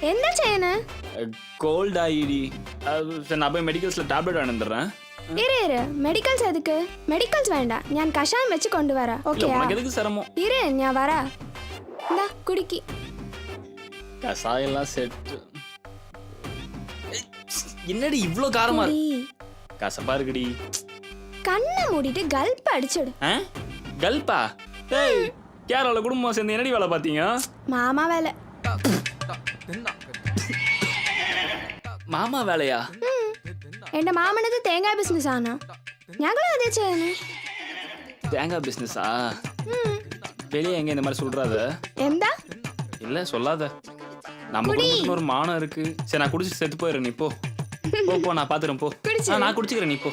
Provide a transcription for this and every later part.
என்ன செய்யனு? கோல்ட் ஆயிடி. சரி நான் போய் மெடிக்கல்ஸ்ல ടാബ്ലറ്റ് വാങ്ങിത്തരാം. ഇരു മെഡിക്കൽസ് എതുക്ക്? മെഡിക്കൽസ് വേണ്ട, ഞാൻ കഷായം വെച്ച് കൊണ്ടുവരാം. ഓക്കേ? ഉനക്ക് എതുക്ക് ശ്രമം? ഇരു ഞാൻ വരാം. എന്താ കുടിക്ക്. കഷായം എല്ലാം സെറ്റ്. என்னடி இவ்ளோ காரமா இருக்கு? கசப்பா இருக்குடி. கண்ணை மூடிட்டு கல்ப் அடிச்சிடு. கல்பா? ஏய் கேரளா குடும்பம் சேர்ந்து என்னடி வேலை பாத்தீங்க? மாமா வேலை. മാമാ വേലയാ? എന്റെ മാമനത് തേങ്ങാ ബിസിനസ് ആണ്. ഞങ്ങളും അതേ ചെയ്യുന്നു. தேங்காய் பிசினஸா? வெளியே எங்க இந்த மாதிரி சொல்றாத? എന്താ? இல்ல சொல்லாத. நம்ம குடும்பத்துல ஒரு மானம் இருக்கு. சரி நான் குடிச்சு செத்து போயிடுறேன், நீ போ. போ போ, நான் பாத்துறேன், போ. நான் குடிச்சுக்கிறேன், நீ போ.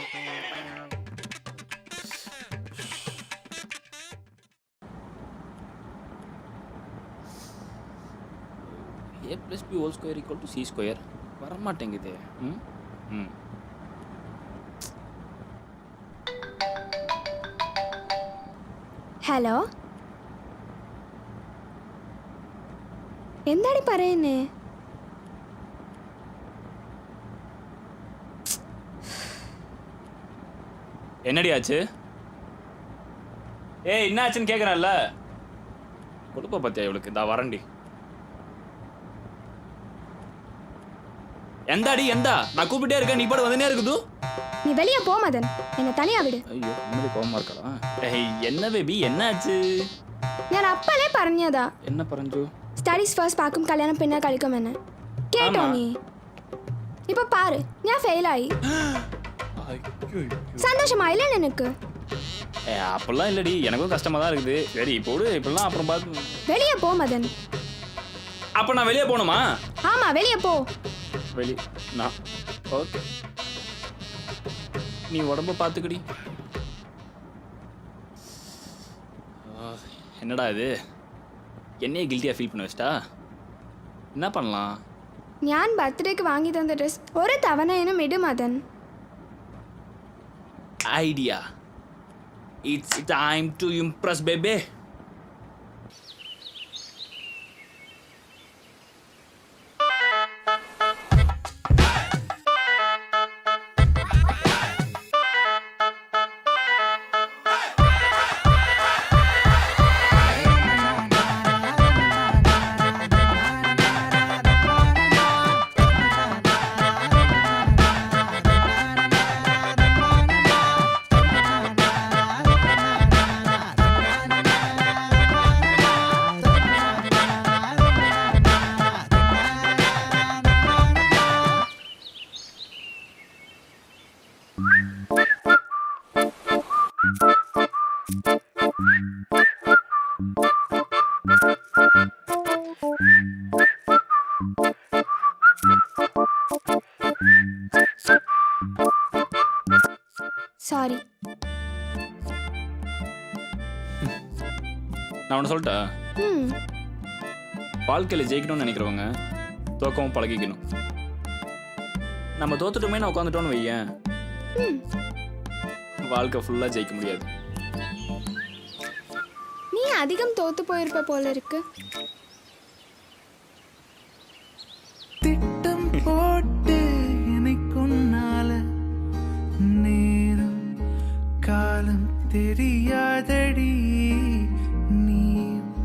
a plus b whole square equal to c square வரமாட்டேங்குது. ഹലോ, എന്താണ് പറയുന്നേ? என்னடி ஆச்சு? ஏய் என்ன ஆச்சுன்னு கேக்குறேன்ல. கொடுப்ப பத்தியா இவளுக்கு? இதா வரண்டி. எந்தாடி எந்தா? நான் கூப்பிட்டே இருக்கேன், நீ பாட்டு வந்துனே இருக்குது. நீ வெளியே போ மதன், என்ன தனியா விடு. ஐயோ உண்மையிலே கோவமா இருக்கா? ஏய் என்ன பேபி என்ன ஆச்சு? ഞാൻ അപ്പലേ പറഞ്ഞതാ. என்ன പറഞ്ഞു? സ്റ്റഡീസ് ഫസ്റ്റ് പാക്കും കല്യാണം പിന്നെ കളിക്കുമെന്ന്. കേട്ടോ നീ? ഇപ്പൊ പാரு, ഞാൻ ഫെയിൽ ആയി. சந்தோஷமாயில்ல எனக்கு? அப்பெல்லாம் இல்லடி, எனக்கும் கஷ்டமா தான் இருக்குது. சரி போடு, இப்பெல்லாம் அப்புறம் பார்த்து. வெளியே போ மதன். அப்ப நான் வெளியே போகணுமா? ஆமா வெளியே போ. வெளியே நான் ஓகே. நீ உடம்ப பார்த்துக்கடி. என்னடா இது, என்னையே கில்ட்டியாக ஃபீல் பண்ண வச்சிட்டா? என்ன பண்ணலாம்? ഞാൻ ബർത്ത്ഡേക്ക് വാങ്ങി തന്ന ഡ്രസ് ഒരു തവണയും ഇട് Madan. Idea. It's time to impress, baby. Sorry. நான் ஒன்று சொல்லிட்டா? வாழ்க்கையில் ஜெயிக்கணும்னு நினைக்கிறவங்க தோக்கவும் பழகிக்கணும். நம்ம தோத்துட்டோமே நான் உட்காந்துட்டோன்னு வையேன், வாழ்க்கை ஃபுல்லாக ஜெயிக்க முடியாது. நீ அதிகம் தோத்து போயிருப்ப போல இருக்கு. திட்டம் போட்டு எனக்குன்னால நேரம் காலம் தெரியாதடி.